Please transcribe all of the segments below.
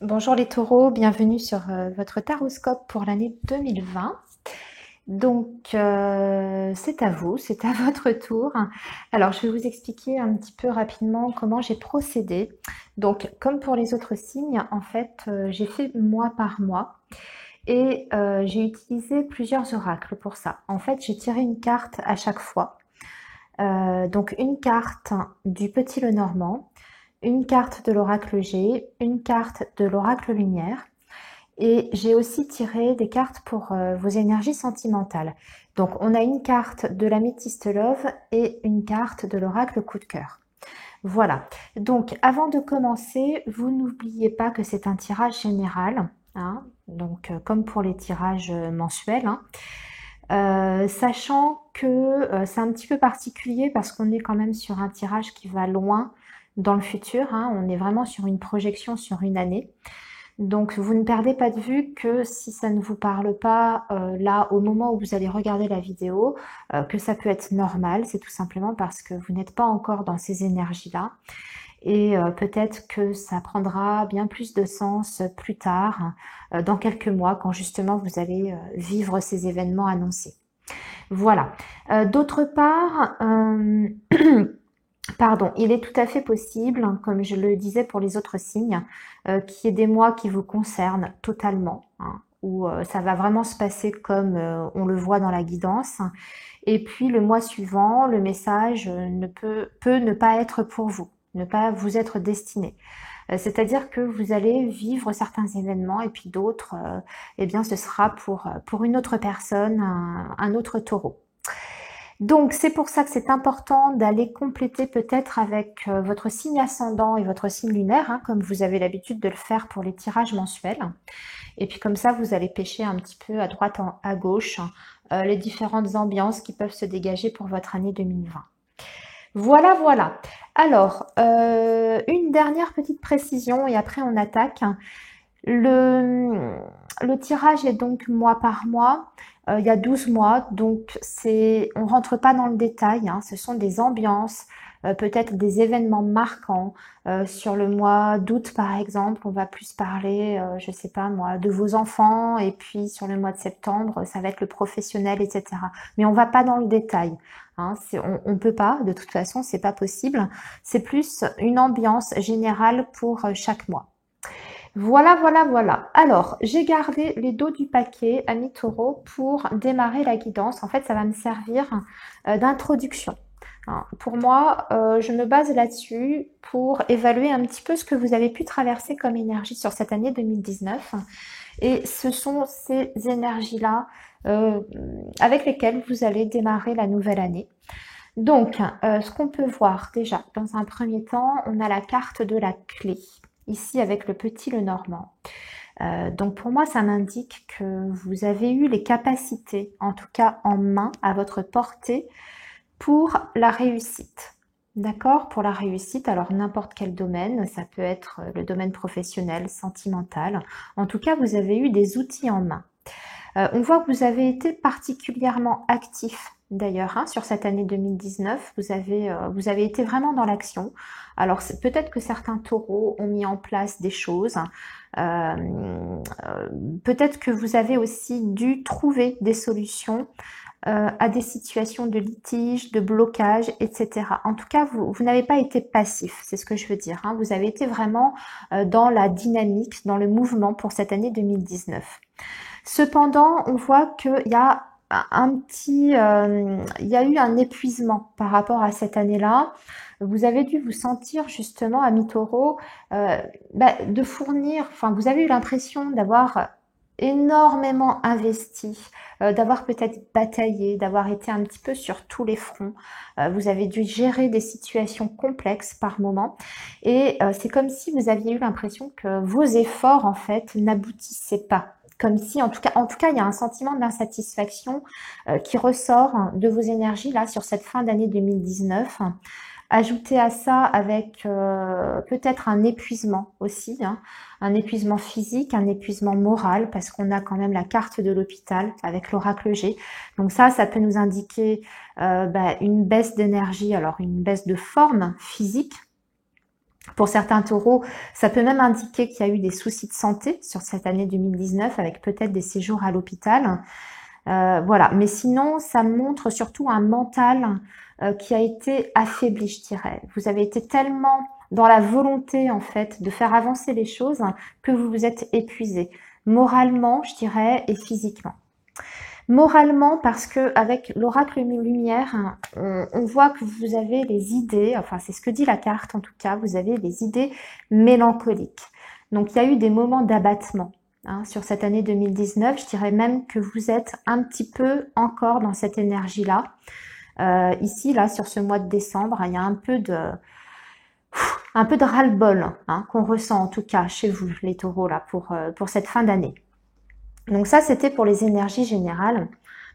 Bonjour les taureaux, bienvenue sur votre taroscope pour l'année 2020. Donc, c'est à vous, c'est à votre tour. Alors, je vais vous expliquer un petit peu rapidement comment j'ai procédé. Donc, comme pour les autres signes, en fait, j'ai fait mois par mois et j'ai utilisé plusieurs oracles pour ça. En fait, j'ai tiré une carte à chaque fois. Donc, une carte du Petit Lenormand, une carte de l'oracle G, une carte de l'oracle Lumière. Et j'ai aussi tiré des cartes pour vos énergies sentimentales. Donc, on a une carte de l'améthyste Love et une carte de l'oracle Coup de cœur. Voilà. Donc, avant de commencer, vous n'oubliez pas que c'est un tirage général, hein, donc comme pour les tirages mensuels, hein. Sachant que c'est un petit peu particulier parce qu'on est quand même sur un tirage qui va loin dans le futur, hein. On est vraiment sur une projection sur une année. Donc, vous ne perdez pas de vue que si ça ne vous parle pas là, au moment où vous allez regarder la vidéo, que ça peut être normal. C'est tout simplement parce que vous n'êtes pas encore dans ces énergies-là. Et peut-être que ça prendra bien plus de sens plus tard, dans quelques mois, quand justement vous allez vivre ces événements annoncés. Voilà. D'autre part, pardon, il est tout à fait possible, comme je le disais pour les autres signes, qu'il y ait des mois qui vous concernent totalement, hein, où ça va vraiment se passer comme on le voit dans la guidance. Et puis le mois suivant, le message peut ne pas être pour vous, ne pas vous être destiné. C'est-à-dire que vous allez vivre certains événements et puis d'autres, eh bien, ce sera pour une autre personne, un autre taureau. Donc, c'est pour ça que c'est important d'aller compléter peut-être avec votre signe ascendant et votre signe lunaire, hein, comme vous avez l'habitude de le faire pour les tirages mensuels. Et puis comme ça, vous allez pêcher un petit peu à droite, à gauche, les différentes ambiances qui peuvent se dégager pour votre année 2020. Voilà, voilà. Alors, une dernière petite précision et après on attaque. Le, le tirage est donc mois par mois. Il y a 12 mois, donc on rentre pas dans le détail, hein, ce sont des ambiances, peut-être des événements marquants. Sur le mois d'août, par exemple, on va plus parler, je sais pas moi, de vos enfants, et puis sur le mois de septembre, ça va être le professionnel, etc. Mais on va pas dans le détail, hein, on peut pas, de toute façon, c'est pas possible. C'est plus une ambiance générale pour chaque mois. Voilà, voilà, voilà. Alors, j'ai gardé les dos du paquet, ami taureau, pour démarrer la guidance. En fait, ça va me servir d'introduction, hein. Pour moi, je me base là-dessus pour évaluer un petit peu ce que vous avez pu traverser comme énergie sur cette année 2019. Et ce sont ces énergies-là euh, avec lesquelles vous allez démarrer la nouvelle année. Donc, ce qu'on peut voir déjà, dans un premier temps, on a la carte de la clé, ici avec le petit Lenormand. Donc pour moi, ça m'indique que vous avez eu les capacités, en tout cas en main, à votre portée, pour la réussite. D'accord? Pour la réussite, alors n'importe quel domaine, ça peut être le domaine professionnel, sentimental. En tout cas, vous avez eu des outils en main. On voit que vous avez été particulièrement actif d'ailleurs, hein, sur cette année 2019. Vous avez été vraiment dans l'action. Alors peut-être que certains taureaux ont mis en place des choses. Peut-être que vous avez aussi dû trouver des solutions à des situations de litige, de blocage, etc. En tout cas, vous n'avez pas été passif, c'est ce que je veux dire, hein. Vous avez été vraiment dans la dynamique, dans le mouvement pour cette année 2019. Cependant, on voit qu'il y a il y a eu un épuisement par rapport à cette année-là. Vous avez dû vous sentir justement, ami taureau, de fournir, enfin, vous avez eu l'impression d'avoir énormément investi, d'avoir peut-être bataillé, d'avoir été un petit peu sur tous les fronts. Vous avez dû gérer des situations complexes par moment. Et c'est comme si vous aviez eu l'impression que vos efforts, en fait, n'aboutissaient pas. Comme si, en tout cas, il y a un sentiment d'insatisfaction qui ressort de vos énergies là sur cette fin d'année 2019. Ajoutez à ça avec peut-être un épuisement aussi, hein, un épuisement physique, un épuisement moral, parce qu'on a quand même la carte de l'hôpital avec l'oracle G. Donc ça peut nous indiquer une baisse d'énergie, alors une baisse de forme physique, Pour certains taureaux, ça peut même indiquer qu'il y a eu des soucis de santé sur cette année 2019 avec peut-être des séjours à l'hôpital. Voilà, mais sinon, ça montre surtout un mental qui a été affaibli, je dirais. Vous avez été tellement dans la volonté, en fait, de faire avancer les choses que vous vous êtes épuisé, moralement, je dirais, et physiquement. Moralement, parce que avec l'oracle lumière, on voit que vous avez les idées, enfin c'est ce que dit la carte en tout cas, vous avez des idées mélancoliques. Donc il y a eu des moments d'abattement sur cette année 2019. Je dirais même que vous êtes un petit peu encore dans cette énergie-là. Ici, là, sur ce mois de décembre, il y a un peu de ras-le-bol qu'on ressent en tout cas chez vous, les taureaux, là, pour cette fin d'année. Donc ça, c'était pour les énergies générales,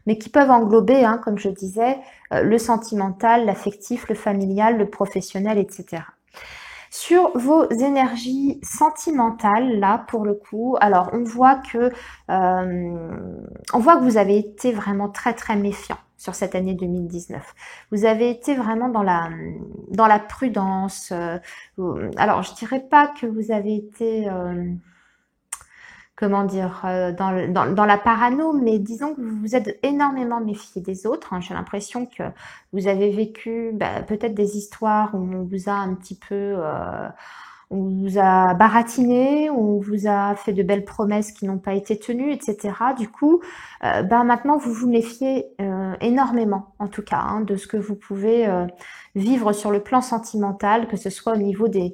mais qui peuvent englober, comme je disais, le sentimental, l'affectif, le familial, le professionnel, etc. Sur vos énergies sentimentales, là, pour le coup, alors on voit que vous avez été vraiment très très méfiant sur cette année 2019. Vous avez été vraiment dans la prudence. Alors, je dirais pas que vous avez été comment dire, dans la parano, mais disons que vous vous êtes énormément méfié des autres. J'ai l'impression que vous avez vécu peut-être des histoires où on vous a un petit peu, on vous a baratiné, on vous a fait de belles promesses qui n'ont pas été tenues, etc. Du coup, maintenant vous vous méfiez énormément, en tout cas, de ce que vous pouvez vivre sur le plan sentimental, que ce soit au niveau des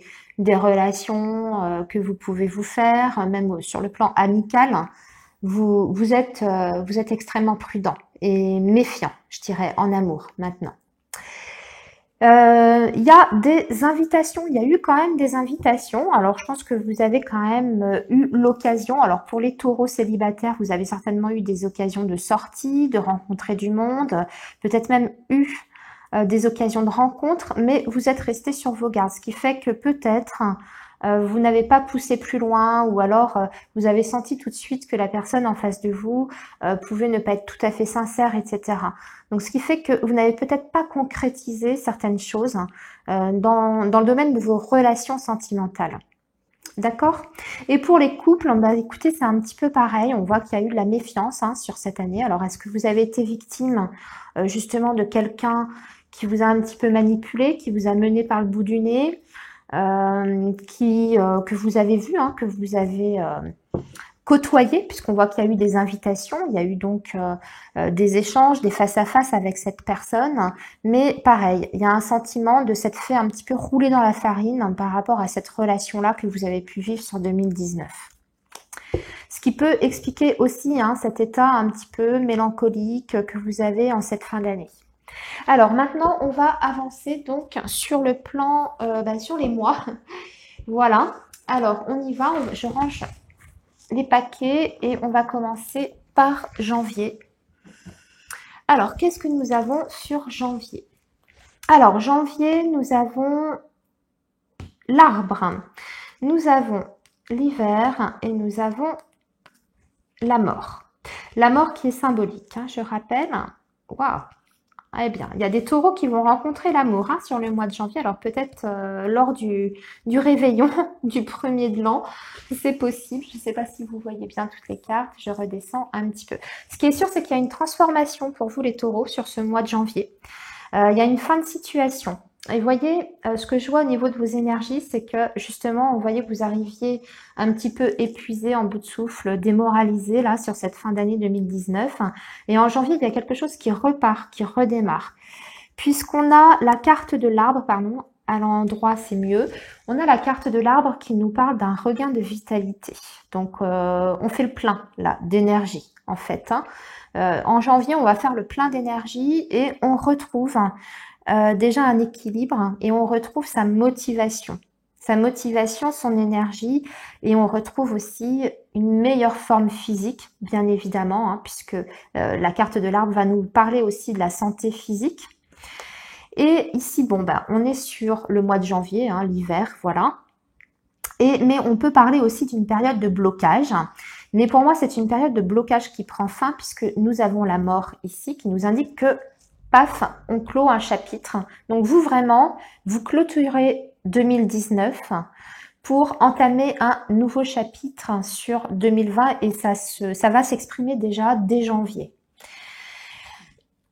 relations que vous pouvez vous faire, même sur le plan amical. Vous êtes extrêmement prudent et méfiant, je dirais, en amour maintenant. Il y a des invitations, il y a eu quand même des invitations. Alors je pense que vous avez quand même eu l'occasion, alors pour les taureaux célibataires, vous avez certainement eu des occasions de sortie, de rencontrer du monde, peut-être même eu des occasions de rencontre, mais vous êtes resté sur vos gardes, ce qui fait que peut-être vous n'avez pas poussé plus loin, ou alors vous avez senti tout de suite que la personne en face de vous pouvait ne pas être tout à fait sincère, etc. Donc ce qui fait que vous n'avez peut-être pas concrétisé certaines choses dans le domaine de vos relations sentimentales. D'accord? Et pour les couples, écoutez, c'est un petit peu pareil. On voit qu'il y a eu de la méfiance sur cette année. Alors, est-ce que vous avez été victime justement de quelqu'un qui vous a un petit peu manipulé, qui vous a mené par le bout du nez, que vous avez vu, que vous avez côtoyé, puisqu'on voit qu'il y a eu des invitations, il y a eu donc des échanges, des face-à-face avec cette personne, mais pareil, il y a un sentiment de s'être fait un petit peu rouler dans la farine par rapport à cette relation-là que vous avez pu vivre sur 2019. Ce qui peut expliquer aussi cet état un petit peu mélancolique que vous avez en cette fin d'année. Alors maintenant, on va avancer donc sur le plan, sur les mois. Voilà, alors on y va, je range les paquets et on va commencer par janvier. Alors, qu'est-ce que nous avons sur janvier? Alors, janvier, nous avons l'arbre, nous avons l'hiver et nous avons la mort. La mort qui est symbolique, je rappelle. Waouh! Eh bien, il y a des taureaux qui vont rencontrer l'amour sur le mois de janvier. Alors peut-être lors du réveillon du premier de l'an, c'est possible. Je ne sais pas si vous voyez bien toutes les cartes. Je redescends un petit peu. Ce qui est sûr, c'est qu'il y a une transformation pour vous les taureaux sur ce mois de janvier. Il y a une fin de situation. Et vous voyez, ce que je vois au niveau de vos énergies, c'est que justement, vous voyez que vous arriviez un petit peu épuisé, en bout de souffle, démoralisé là sur cette fin d'année 2019. Et en janvier, il y a quelque chose qui repart, qui redémarre. Puisqu'on a la carte de l'arbre, pardon, à l'endroit c'est mieux, on a la carte de l'arbre qui nous parle d'un regain de vitalité. Donc, on fait le plein là d'énergie en fait. En janvier, on va faire le plein d'énergie et on retrouve déjà un équilibre et on retrouve sa motivation, son énergie, et on retrouve aussi une meilleure forme physique, bien évidemment, puisque la carte de l'arbre va nous parler aussi de la santé physique. Et ici, on est sur le mois de janvier, l'hiver, voilà. Mais on peut parler aussi d'une période de blocage. Mais pour moi, c'est une période de blocage qui prend fin, puisque nous avons la mort ici, qui nous indique que paf, on clôt un chapitre. Donc vous vraiment, vous clôturez 2019 pour entamer un nouveau chapitre sur 2020 et ça va s'exprimer déjà dès janvier.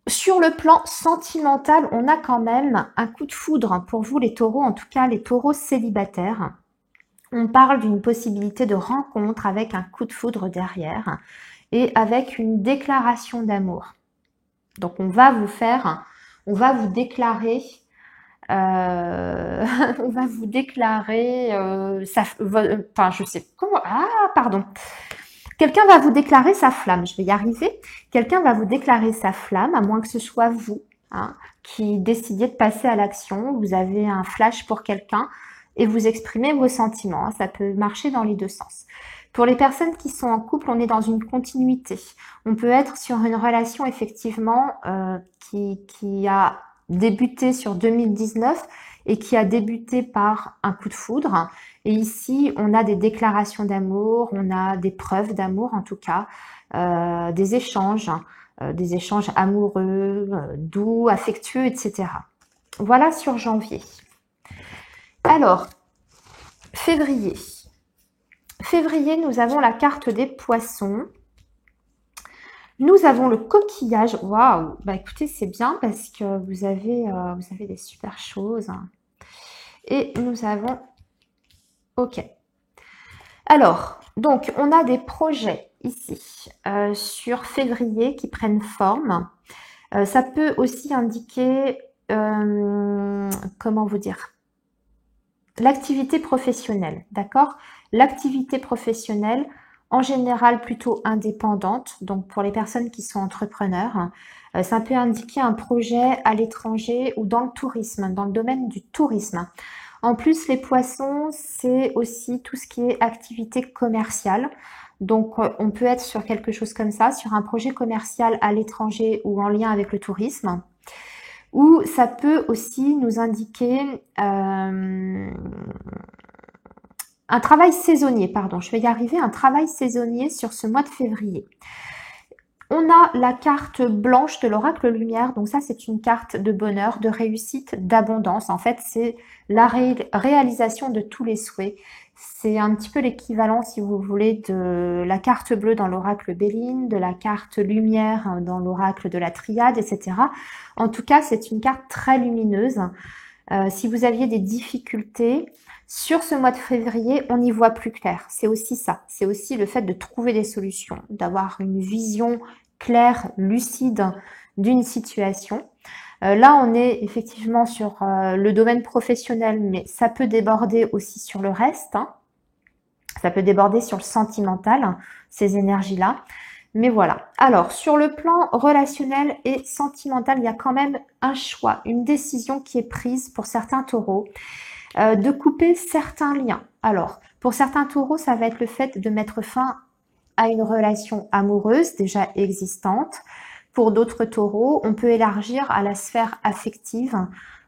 Sur le plan sentimental, on a quand même un coup de foudre pour vous les taureaux, en tout cas les taureaux célibataires. On parle d'une possibilité de rencontre avec un coup de foudre derrière et avec une déclaration d'amour. Donc on va vous déclarer, on va vous déclarer, enfin je sais comment, pardon. Quelqu'un va vous déclarer sa flamme, je vais y arriver. Quelqu'un va vous déclarer sa flamme, à moins que ce soit vous qui décidiez de passer à l'action. Vous avez un flash pour quelqu'un et vous exprimez vos sentiments. Ça peut marcher dans les deux sens. Pour les personnes qui sont en couple, on est dans une continuité. On peut être sur une relation effectivement qui a débuté sur 2019 et qui a débuté par un coup de foudre. Et ici, on a des déclarations d'amour, on a des preuves d'amour en tout cas, des échanges amoureux, doux, affectueux, etc. Voilà sur janvier. Alors, février. Février, nous avons la carte des poissons. Nous avons le coquillage. Waouh! Bah écoutez, c'est bien parce que vous avez des super choses. Et nous avons... Ok. Alors, donc, on a des projets ici sur février qui prennent forme. Ça peut aussi indiquer, comment vous dire, l'activité professionnelle, d'accord? L'activité professionnelle, en général plutôt indépendante, donc pour les personnes qui sont entrepreneurs, ça peut indiquer un projet à l'étranger ou dans le tourisme, dans le domaine du tourisme. En plus, les poissons, c'est aussi tout ce qui est activité commerciale. Donc, on peut être sur quelque chose comme ça, sur un projet commercial à l'étranger ou en lien avec le tourisme. Ou ça peut aussi nous indiquer un travail saisonnier, pardon, je vais y arriver, un travail saisonnier sur ce mois de février. On a la carte blanche de l'oracle lumière, donc ça c'est une carte de bonheur, de réussite, d'abondance. En fait, c'est la réalisation de tous les souhaits. C'est un petit peu l'équivalent, si vous voulez, de la carte bleue dans l'oracle Béline, de la carte lumière dans l'oracle de la triade, etc. En tout cas, c'est une carte très lumineuse. Si vous aviez des difficultés, sur ce mois de février, on y voit plus clair. C'est aussi ça. C'est aussi le fait de trouver des solutions, d'avoir une vision claire, lucide d'une situation. Là, on est effectivement sur le domaine professionnel, mais ça peut déborder aussi sur le reste. Ça peut déborder sur le sentimental, ces énergies-là. Mais voilà. Alors, sur le plan relationnel et sentimental, il y a quand même un choix, une décision qui est prise pour certains taureaux. De couper certains liens. Alors, pour certains taureaux, ça va être le fait de mettre fin à une relation amoureuse déjà existante. Pour d'autres taureaux, on peut élargir à la sphère affective,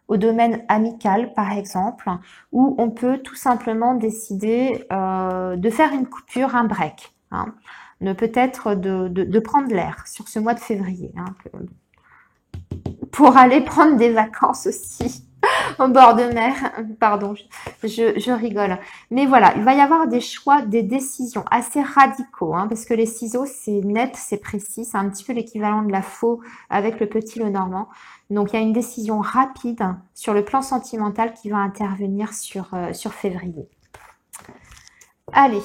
au domaine amical par exemple, ou on peut tout simplement décider de faire une coupure, un break. Peut-être de prendre l'air sur ce mois de février. Pour aller prendre des vacances aussi. Au bord de mer, pardon, je rigole. Mais voilà, il va y avoir des choix, des décisions assez radicaux, parce que les ciseaux, c'est net, c'est précis, c'est un petit peu l'équivalent de la faux avec le petit Lenormand. Donc, il y a une décision rapide sur le plan sentimental qui va intervenir sur février. Allez,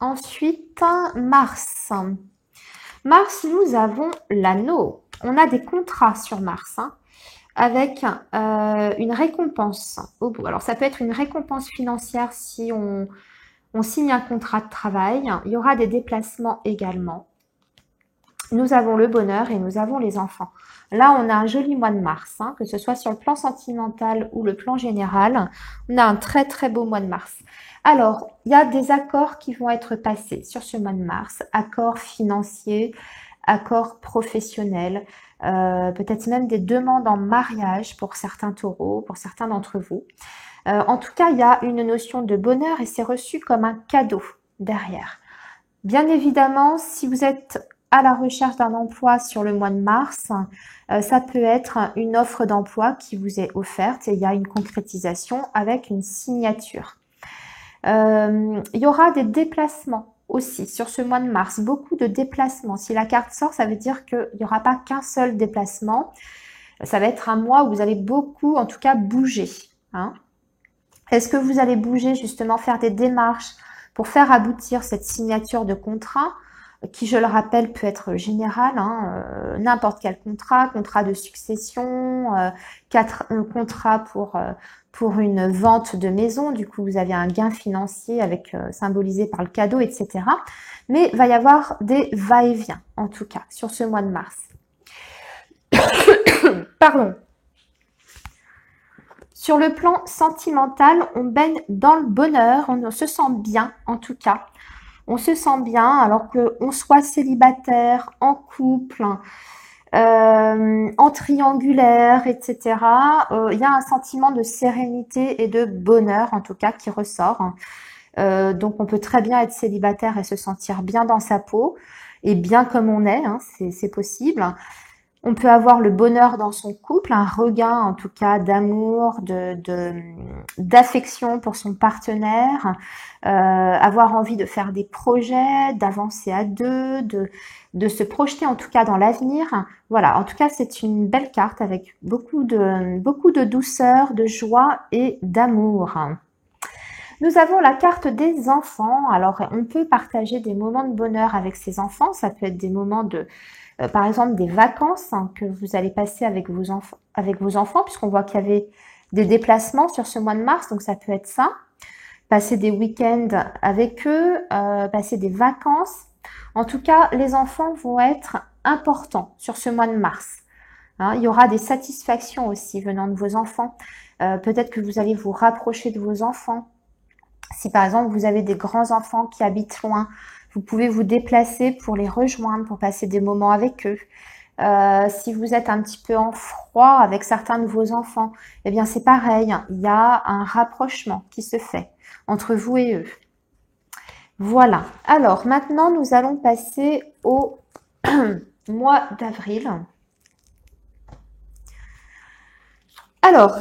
ensuite, Mars. Mars, nous avons l'anneau. On a des contrats sur Mars, avec une récompense au bout. Alors, ça peut être une récompense financière si on signe un contrat de travail. Il y aura des déplacements également. Nous avons le bonheur et nous avons les enfants. Là, on a un joli mois de mars, que ce soit sur le plan sentimental ou le plan général. On a un très, très beau mois de mars. Alors, il y a des accords qui vont être passés sur ce mois de mars. Accords financiers, accords professionnels, peut-être même des demandes en mariage pour certains taureaux, pour certains d'entre vous. En tout cas, il y a une notion de bonheur et c'est reçu comme un cadeau derrière. Bien évidemment, si vous êtes à la recherche d'un emploi sur le mois de mars, ça peut être une offre d'emploi qui vous est offerte et il y a une concrétisation avec une signature. Il y aura des déplacements aussi sur ce mois de mars, beaucoup de déplacements. Si la carte sort, ça veut dire qu'il n'y aura pas qu'un seul déplacement. Ça va être un mois où vous allez beaucoup, en tout cas, bouger. Hein. Est-ce que vous allez bouger, justement, faire des démarches pour faire aboutir cette signature de contrat qui, je le rappelle, peut être général, hein, n'importe quel contrat, contrat de succession, contrat pour une vente de maison, du coup vous avez un gain financier avec symbolisé par le cadeau, etc. Mais il va y avoir des va-et-vient, en tout cas, sur ce mois de mars. Pardon. Sur le plan sentimental, on baigne dans le bonheur, on se sent bien, en tout cas. On se sent bien alors qu'on soit célibataire, en couple, en triangulaire, etc. Il y a un sentiment de sérénité et de bonheur, en tout cas, qui ressort. Donc, on peut très bien être célibataire et se sentir bien dans sa peau et bien comme on est, hein, c'est possible. On peut avoir le bonheur dans son couple, un regain en tout cas d'amour, d'affection pour son partenaire, avoir envie de faire des projets, d'avancer à deux, de se projeter en tout cas dans l'avenir. Voilà, en tout cas c'est une belle carte avec beaucoup de douceur, de joie et d'amour. Nous avons la carte des enfants. Alors on peut partager des moments de bonheur avec ses enfants, ça peut être des moments de par exemple des vacances que vous allez passer avec vos enfants, puisqu'on voit qu'il y avait des déplacements sur ce mois de mars, donc ça peut être ça. Passer des week-ends avec eux, passer des vacances. En tout cas, les enfants vont être importants sur ce mois de mars. Hein, il y aura des satisfactions aussi venant de vos enfants. Peut-être que vous allez vous rapprocher de vos enfants. Si par exemple vous avez des grands-enfants qui habitent loin, vous pouvez vous déplacer pour les rejoindre, pour passer des moments avec eux. Si vous êtes un petit peu en froid avec certains de vos enfants, eh bien c'est pareil, il y a un rapprochement qui se fait entre vous et eux. Voilà. Alors maintenant, nous allons passer au mois d'avril. Alors,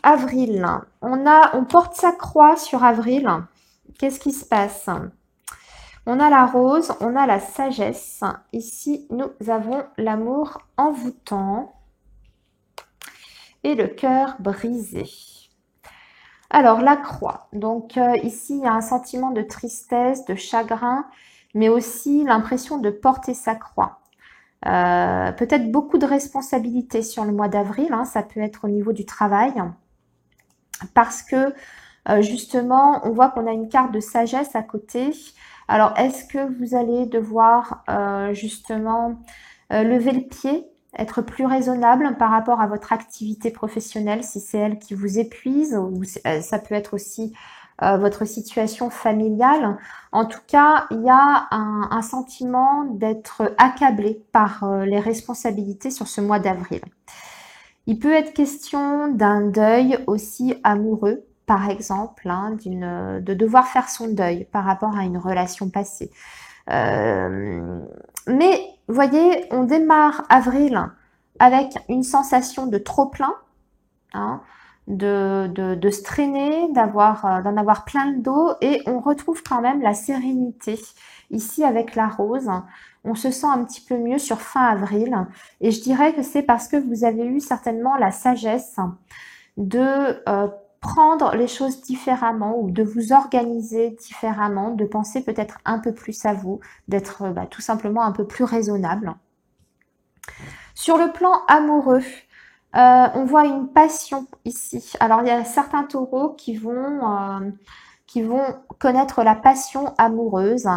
avril, on porte sa croix sur avril. Qu'est-ce qui se passe? On a la rose, on a la sagesse. Ici, nous avons l'amour envoûtant et le cœur brisé. Alors, la croix. Donc, ici, il y a un sentiment de tristesse, de chagrin, mais aussi l'impression de porter sa croix. Peut-être beaucoup de responsabilités sur le mois d'avril. Hein, ça peut être au niveau du travail. Parce que, justement, on voit qu'on a une carte de sagesse à côté. Alors, est-ce que vous allez devoir justement lever le pied, être plus raisonnable par rapport à votre activité professionnelle, si c'est elle qui vous épuise, ou ça peut être aussi votre situation familiale. En tout cas, il y a un sentiment d'être accablé par les responsabilités sur ce mois d'avril. Il peut être question d'un deuil aussi amoureux, par exemple, hein, de devoir faire son deuil par rapport à une relation passée. Mais, vous voyez, on démarre avril avec une sensation de trop-plein, hein, de se traîner, d'en avoir plein le dos, et on retrouve quand même la sérénité. Ici, avec la rose, on se sent un petit peu mieux sur fin avril, et je dirais que c'est parce que vous avez eu certainement la sagesse de prendre les choses différemment ou de vous organiser différemment, de penser peut-être un peu plus à vous, d'être tout simplement un peu plus raisonnable. Sur le plan amoureux, on voit une passion ici. Alors, il y a certains taureaux qui vont connaître la passion amoureuse.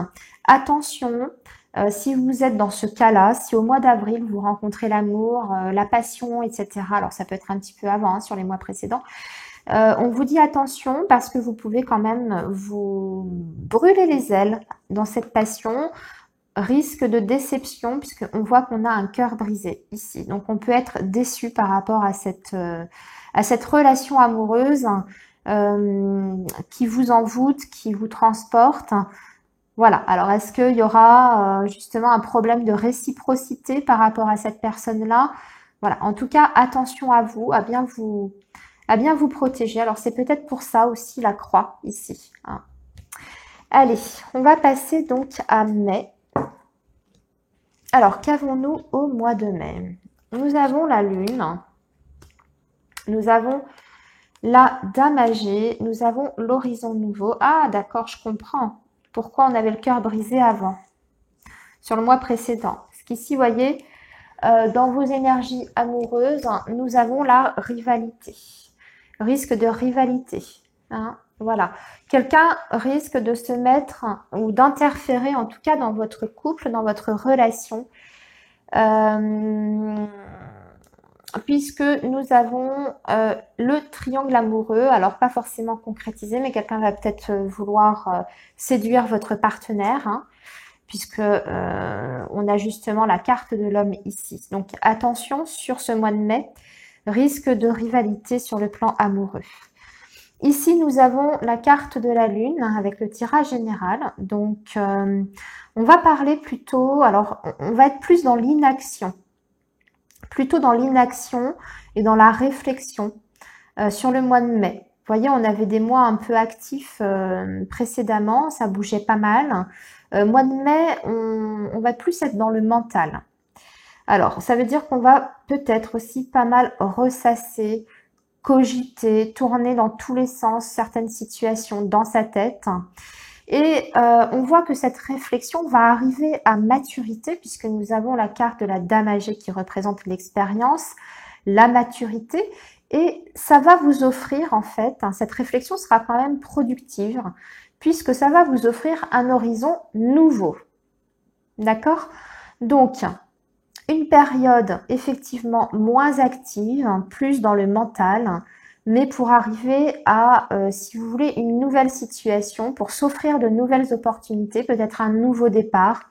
Attention, si vous êtes dans ce cas-là, si au mois d'avril, vous rencontrez l'amour, la passion, etc. Alors, ça peut être un petit peu avant, hein, sur les mois précédents. On vous dit attention parce que vous pouvez quand même vous brûler les ailes dans cette passion. Risque de déception puisqu'on voit qu'on a un cœur brisé ici. Donc on peut être déçu par rapport à cette relation amoureuse qui vous envoûte, qui vous transporte. Voilà. Alors, est-ce qu'il y aura justement un problème de réciprocité par rapport à cette personne-là? Voilà. En tout cas, attention à vous, à bien vous protéger. Alors, c'est peut-être pour ça aussi la croix ici, hein. Allez, on va passer donc à mai. Alors, qu'avons-nous au mois de mai? Nous avons la lune, nous avons la dame âgée, nous avons l'horizon nouveau. Ah, d'accord, je comprends pourquoi on avait le cœur brisé avant, sur le mois précédent. Parce qu'ici, vous voyez, dans vos énergies amoureuses, nous avons la rivalité. Risque de rivalité, hein, voilà. Quelqu'un risque de se mettre ou d'interférer, en tout cas dans votre couple, dans votre relation, puisque nous avons le triangle amoureux, alors pas forcément concrétisé, mais quelqu'un va peut-être vouloir séduire votre partenaire, hein, puisque on a justement la carte de l'homme ici. Donc attention sur ce mois de mai, risque de rivalité sur le plan amoureux. Ici, nous avons la carte de la lune avec le tirage général. Donc, on va parler plutôt, alors on va être plus dans l'inaction, plutôt dans l'inaction et dans la réflexion sur le mois de mai. Vous voyez, on avait des mois un peu actifs précédemment, ça bougeait pas mal. Mois de mai, on va plus être dans le mental. Alors, ça veut dire qu'on va peut-être aussi pas mal ressasser, cogiter, tourner dans tous les sens certaines situations dans sa tête. Et on voit que cette réflexion va arriver à maturité puisque nous avons la carte de la dame âgée qui représente l'expérience, la maturité. Et ça va vous offrir en fait, hein, cette réflexion sera quand même productive puisque ça va vous offrir un horizon nouveau. D'accord? Donc, une période effectivement moins active, plus dans le mental, mais pour arriver à, si vous voulez, une nouvelle situation, pour s'offrir de nouvelles opportunités, peut-être un nouveau départ,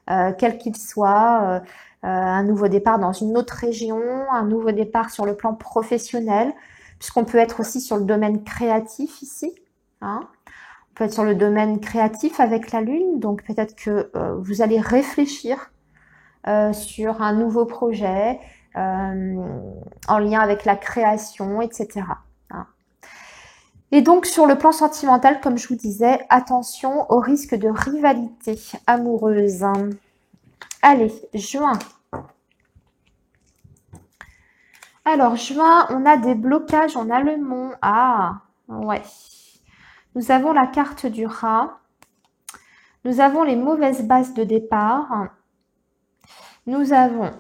quel qu'il soit, un nouveau départ dans une autre région, un nouveau départ sur le plan professionnel, puisqu'on peut être aussi sur le domaine créatif ici, hein. On peut être sur le domaine créatif avec la lune, donc peut-être que vous allez réfléchir sur un nouveau projet en lien avec la création, etc. Hein. Et donc, sur le plan sentimental, comme je vous disais, attention au risque de rivalité amoureuse. Allez, juin. Alors, juin, on a des blocages, on a le mont. Ah, ouais. Nous avons la carte du rat. Nous avons les mauvaises bases de départ. Nous avons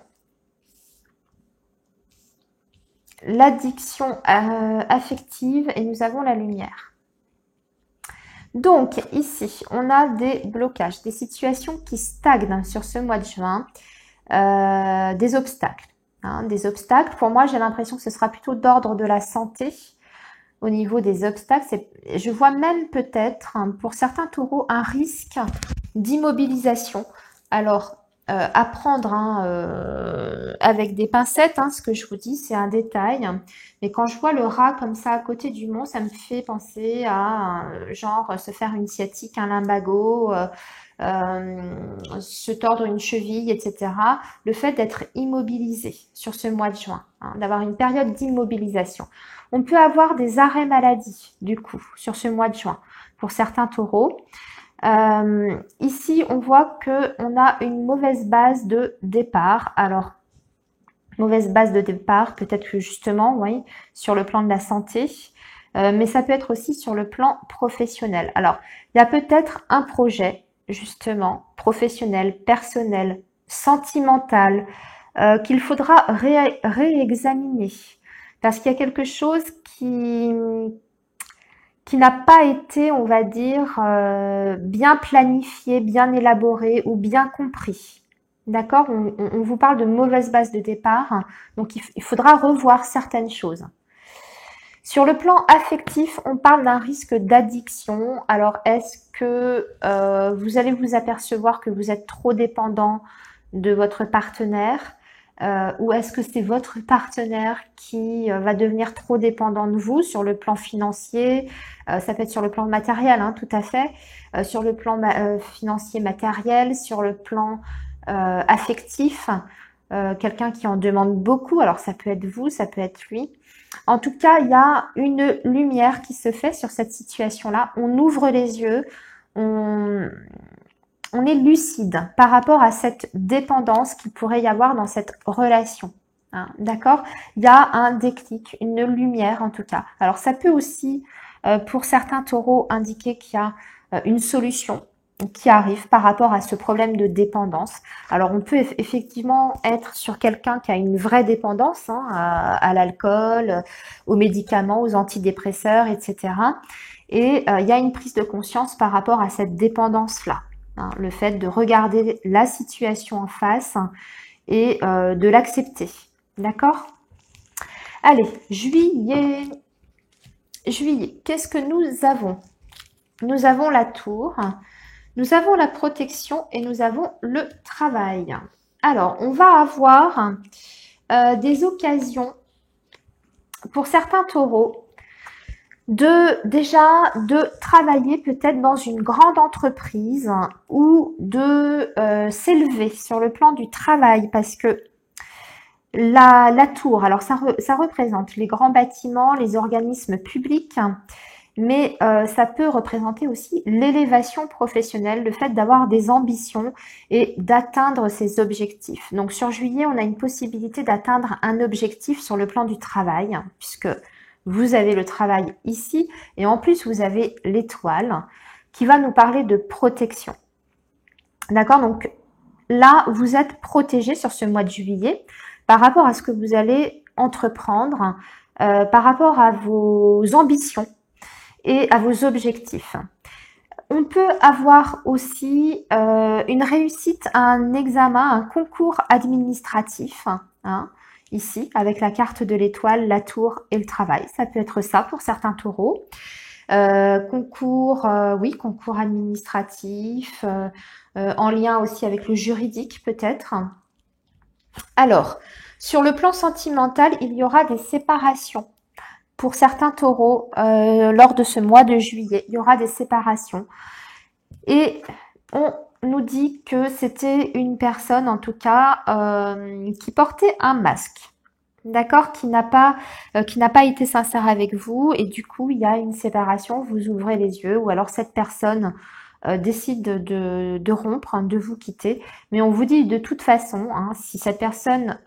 l'addiction affective et nous avons la lumière. Donc ici, on a des blocages, des situations qui stagnent sur ce mois de juin, des obstacles. Hein, des obstacles, pour moi, j'ai l'impression que ce sera plutôt d'ordre de la santé au niveau des obstacles. Je vois même peut-être, hein, pour certains taureaux, un risque d'immobilisation. Alors, à prendre hein, avec des pincettes, hein, ce que je vous dis, c'est un détail. Mais quand je vois le rat comme ça à côté du mont, ça me fait penser à genre se faire une sciatique, un lumbago, se tordre une cheville, etc. Le fait d'être immobilisé sur ce mois de juin, hein, d'avoir une période d'immobilisation. On peut avoir des arrêts maladie, du coup, sur ce mois de juin, pour certains taureaux. Ici, on voit qu'on a une mauvaise base de départ. Alors, mauvaise base de départ, peut-être que justement, oui, sur le plan de la santé, mais ça peut être aussi sur le plan professionnel. Alors, il y a peut-être un projet, justement, professionnel, personnel, sentimental, qu'il faudra réexaminer. Parce qu'il y a quelque chose qui n'a pas été, on va dire, bien planifié, bien élaboré ou bien compris. D'accord? On vous parle de mauvaise base de départ, donc il faudra revoir certaines choses. Sur le plan affectif, on parle d'un risque d'addiction. Alors, est-ce que vous allez vous apercevoir que vous êtes trop dépendant de votre partenaire? ou est-ce que c'est votre partenaire qui va devenir trop dépendant de vous sur le plan financier? Ça peut être sur le plan matériel, hein, tout à fait. Sur le plan financier matériel, sur le plan affectif, quelqu'un qui en demande beaucoup. Alors ça peut être vous, ça peut être lui. En tout cas, il y a une lumière qui se fait sur cette situation-là. On ouvre les yeux, on, on est lucide par rapport à cette dépendance qu'il pourrait y avoir dans cette relation. Hein, d'accord? Il y a un déclic, une lumière en tout cas. Alors ça peut aussi, pour certains taureaux, indiquer qu'il y a une solution qui arrive par rapport à ce problème de dépendance. Alors on peut effectivement être sur quelqu'un qui a une vraie dépendance, hein, à l'alcool, aux médicaments, aux antidépresseurs, etc. Et il y a une prise de conscience par rapport à cette dépendance-là. Hein, le fait de regarder la situation en face et de l'accepter. D'accord? Allez, juillet. Juillet, qu'est-ce que nous avons? Nous avons la tour, nous avons la protection et nous avons le travail. Alors, on va avoir des occasions pour certains taureaux de travailler peut-être dans une grande entreprise ou de s'élever sur le plan du travail parce que la tour, alors ça représente les grands bâtiments, les organismes publics, mais ça peut représenter aussi l'élévation professionnelle, le fait d'avoir des ambitions et d'atteindre ses objectifs. Donc sur juillet, on a une possibilité d'atteindre un objectif sur le plan du travail, puisque vous avez le travail ici, et en plus vous avez l'étoile qui va nous parler de protection. D'accord? Donc là, vous êtes protégé sur ce mois de juillet par rapport à ce que vous allez entreprendre, par rapport à vos ambitions et à vos objectifs. On peut avoir aussi une réussite à un examen, un concours administratif, hein, ici, avec la carte de l'étoile, la tour et le travail. Ça peut être ça pour certains taureaux. Concours, oui, concours administratif, en lien aussi avec le juridique peut-être. Alors, sur le plan sentimental, il y aura des séparations. Pour certains taureaux, lors de ce mois de juillet, il y aura des séparations. Et on nous dit que c'était une personne, en tout cas, qui portait un masque. D'accord, qui n'a pas été sincère avec vous et du coup il y a une séparation, vous ouvrez les yeux ou alors cette personne décide de rompre, hein, de vous quitter. Mais on vous dit de toute façon, hein, si cette personne,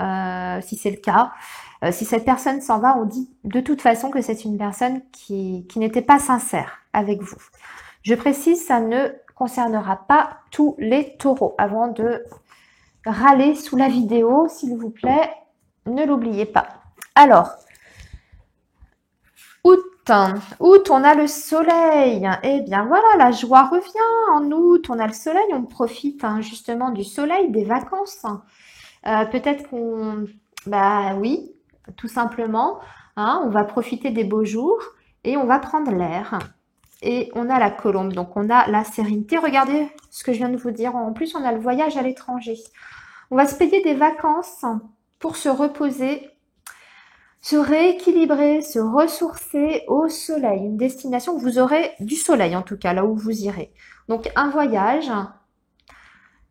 si c'est le cas, si cette personne s'en va, on dit de toute façon que c'est une personne qui n'était pas sincère avec vous. Je précise, ça ne concernera pas tous les taureaux. Avant de râler sous la vidéo, s'il vous plaît, ne l'oubliez pas. Alors, août. Août, on a le soleil. Eh bien voilà, la joie revient. En août, on a le soleil, on profite hein, justement du soleil, des vacances. Peut-être qu'on... Bah oui, tout simplement. Hein, on va profiter des beaux jours et on va prendre l'air. Et on a la colombe, donc on a la sérénité. Regardez ce que je viens de vous dire. En plus, on a le voyage à l'étranger. On va se payer des vacances pour se reposer, se rééquilibrer, se ressourcer au soleil. Une destination où vous aurez du soleil, en tout cas, là où vous irez. Donc, un voyage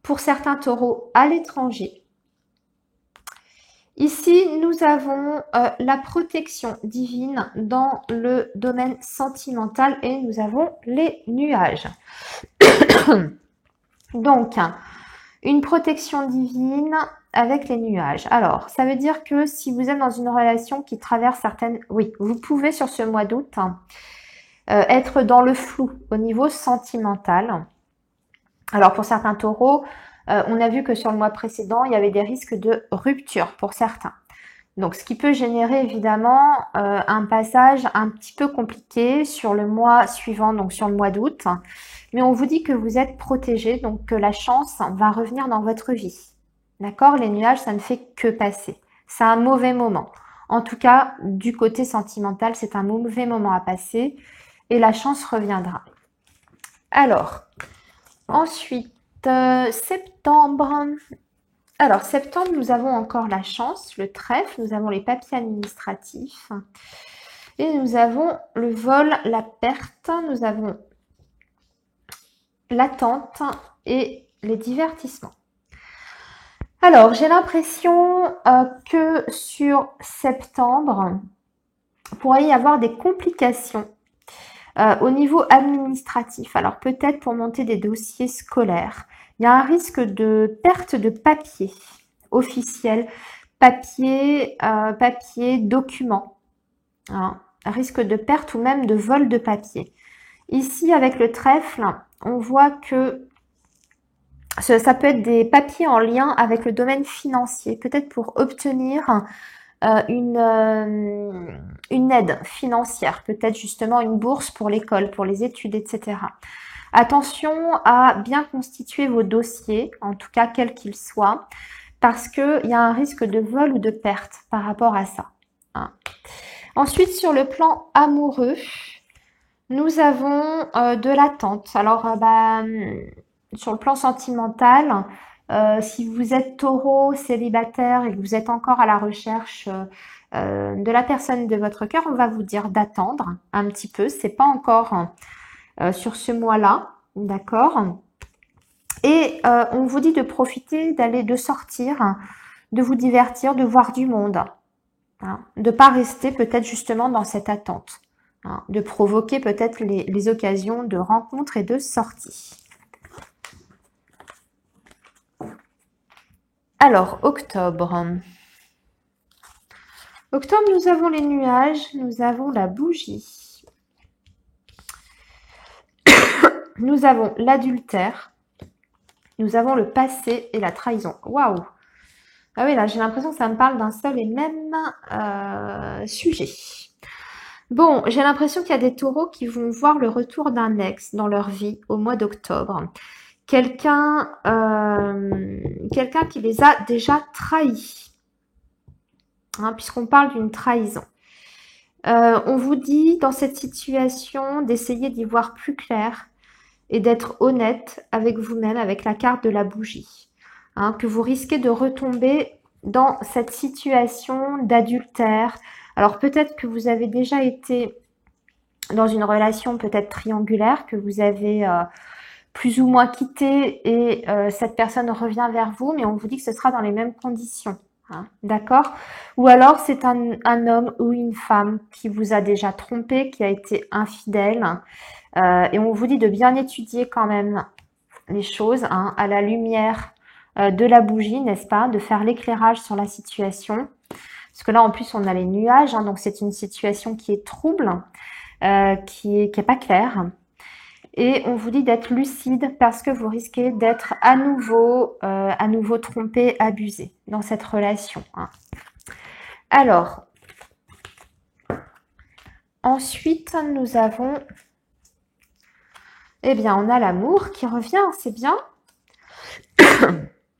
pour certains taureaux à l'étranger. Ici, nous avons la protection divine dans le domaine sentimental et nous avons les nuages. Donc, une protection divine avec les nuages. Alors, ça veut dire que si vous êtes dans une relation qui traverse certaines... Oui, vous pouvez sur ce mois d'août être dans le flou au niveau sentimental. Alors, pour certains taureaux, on a vu que sur le mois précédent, il y avait des risques de rupture pour certains. Donc, ce qui peut générer évidemment un passage un petit peu compliqué sur le mois suivant, donc sur le mois d'août. Mais on vous dit que vous êtes protégé, donc que la chance va revenir dans votre vie. D'accord? Les nuages, ça ne fait que passer. C'est un mauvais moment. En tout cas, du côté sentimental, c'est un mauvais moment à passer et la chance reviendra. Alors, ensuite, septembre. Alors, septembre, nous avons encore la chance, le trèfle, nous avons les papiers administratifs et nous avons le vol, la perte, nous avons l'attente et les divertissements. Alors, j'ai l'impression que sur septembre, pourrait y avoir des complications au niveau administratif. Alors, peut-être pour monter des dossiers scolaires. Il y a un risque de perte de papier officiel, papier, document. Hein, risque de perte ou même de vol de papier. Ici, avec le trèfle, on voit que ça peut être des papiers en lien avec le domaine financier, peut-être pour obtenir une aide financière, peut-être justement une bourse pour l'école, pour les études, etc. Attention à bien constituer vos dossiers, en tout cas quels qu'ils soient, parce qu'il y a un risque de vol ou de perte par rapport à ça. Hein. Ensuite, sur le plan amoureux, nous avons de l'attente. Alors, sur le plan sentimental, si vous êtes taureau, célibataire et que vous êtes encore à la recherche de la personne de votre cœur, on va vous dire d'attendre un petit peu. C'est pas encore sur ce mois-là, d'accord? Et on vous dit de profiter, de sortir, de vous divertir, de voir du monde, hein, de pas rester peut-être justement dans cette attente, hein, de provoquer peut-être les occasions de rencontres et de sorties. Alors, octobre. Octobre, nous avons les nuages, nous avons la bougie. Nous avons l'adultère, nous avons le passé et la trahison. Waouh! Ah oui, là, j'ai l'impression que ça me parle d'un seul et même sujet. Bon, j'ai l'impression qu'il y a des taureaux qui vont voir le retour d'un ex dans leur vie au mois d'octobre. Quelqu'un qui les a déjà trahis, hein, puisqu'on parle d'une trahison. On vous dit dans cette situation d'essayer d'y voir plus clair et d'être honnête avec vous-même, avec la carte de la bougie, hein, que vous risquez de retomber dans cette situation d'adultère. Alors peut-être que vous avez déjà été dans une relation peut-être triangulaire, que vous avez plus ou moins quitté et cette personne revient vers vous, mais on vous dit que ce sera dans les mêmes conditions. Hein, d'accord? Ou alors c'est un homme ou une femme qui vous a déjà trompé, qui a été infidèle, et on vous dit de bien étudier quand même les choses, hein, à la lumière de la bougie, n'est-ce pas? De faire l'éclairage sur la situation. Parce que là, en plus, on a les nuages, hein, donc c'est une situation qui est trouble, qui est pas claire. Et on vous dit d'être lucide parce que vous risquez d'être à nouveau trompé, abusé dans cette relation. Hein. Alors, ensuite, nous avons, eh bien, on a l'amour qui revient, c'est bien.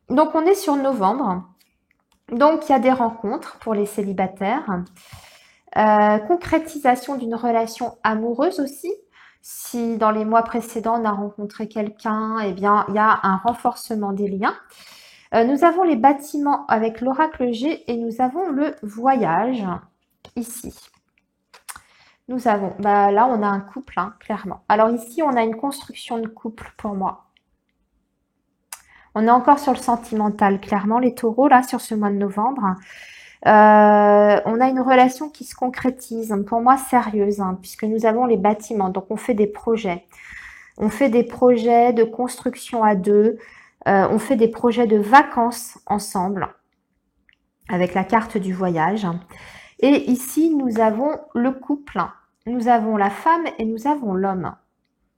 Donc, on est sur novembre. Donc, il y a des rencontres pour les célibataires. Concrétisation d'une relation amoureuse aussi. Si dans les mois précédents, on a rencontré quelqu'un, eh bien, il y a un renforcement des liens. Nous avons les bâtiments avec l'oracle G et nous avons le voyage ici. Nous avons, là, on a un couple, hein, clairement. Alors ici, on a une construction de couple pour moi. On est encore sur le sentimental, clairement, les taureaux, là, sur ce mois de novembre. On a une relation qui se concrétise, pour moi sérieuse, hein, puisque nous avons les bâtiments, donc on fait des projets. On fait des projets de construction à deux, on fait des projets de vacances ensemble, avec la carte du voyage. Et ici, nous avons le couple, nous avons la femme et nous avons l'homme.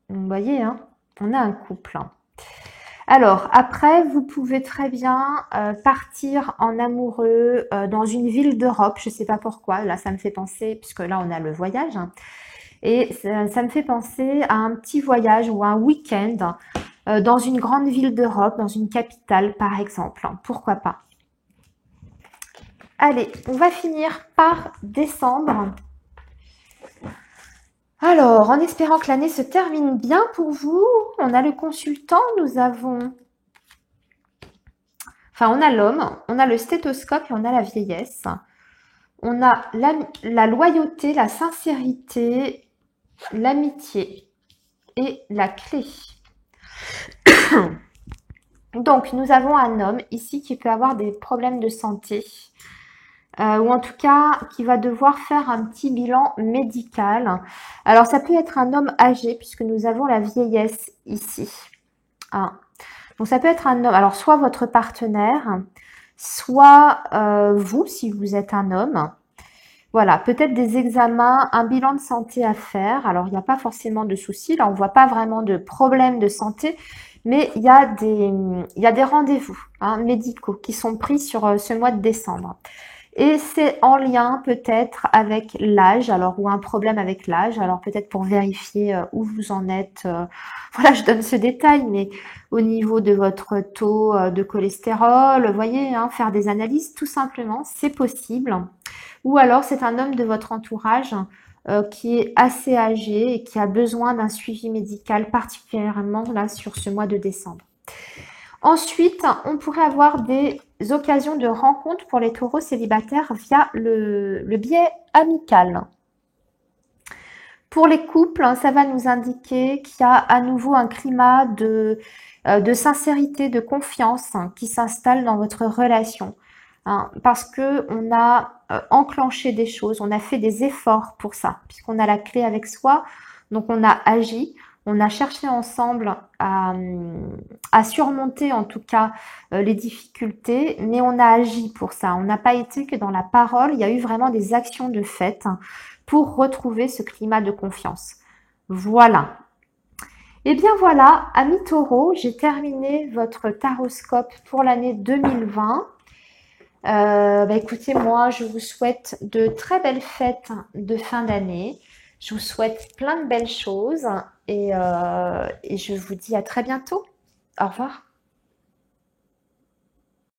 Vous voyez, hein, on a un couple. Alors, après, vous pouvez très bien partir en amoureux dans une ville d'Europe. Je ne sais pas pourquoi. Là, ça me fait penser, puisque là, on a le voyage. Hein, et ça me fait penser à un petit voyage ou un week-end dans une grande ville d'Europe, dans une capitale, par exemple. Pourquoi pas? Allez, on va finir par décembre. Alors, en espérant que l'année se termine bien pour vous, on a le consultant, nous avons Enfin, on a l'homme, on a le stéthoscope et on a la vieillesse. On a la loyauté, la sincérité, l'amitié et la clé. Donc, nous avons un homme ici qui peut avoir des problèmes de santé, ou en tout cas qui va devoir faire un petit bilan médical. Alors, ça peut être un homme âgé puisque nous avons la vieillesse ici. Hein. Donc, ça peut être un homme, alors soit votre partenaire, soit vous si vous êtes un homme. Voilà, peut-être des examens, un bilan de santé à faire. Alors, il n'y a pas forcément de soucis. Là, on ne voit pas vraiment de problème de santé, mais il y a des rendez-vous médicaux qui sont pris sur ce mois de décembre. Et c'est en lien peut-être avec l'âge, alors ou un problème avec l'âge, alors peut-être pour vérifier où vous en êtes. Voilà, je donne ce détail, mais au niveau de votre taux de cholestérol, vous voyez, faire des analyses, tout simplement, c'est possible. Ou alors c'est un homme de votre entourage qui est assez âgé et qui a besoin d'un suivi médical, particulièrement là sur ce mois de décembre. Ensuite, on pourrait avoir des occasions de rencontres pour les taureaux célibataires via le biais amical. Pour les couples, ça va nous indiquer qu'il y a à nouveau un climat de sincérité, de confiance qui s'installe dans votre relation. Parce que on a enclenché des choses, on a fait des efforts pour ça, puisqu'on a la clé avec soi, donc on a agi, on a cherché ensemble à surmonter en tout cas les difficultés, mais on a agi pour ça. On n'a pas été que dans la parole, il y a eu vraiment des actions de fait pour retrouver ce climat de confiance. Voilà. Et bien voilà, amis taureaux, j'ai terminé votre taroscope pour l'année 2020. Écoutez, moi, je vous souhaite de très belles fêtes de fin d'année. Je vous souhaite plein de belles choses et je vous dis à très bientôt. Au revoir.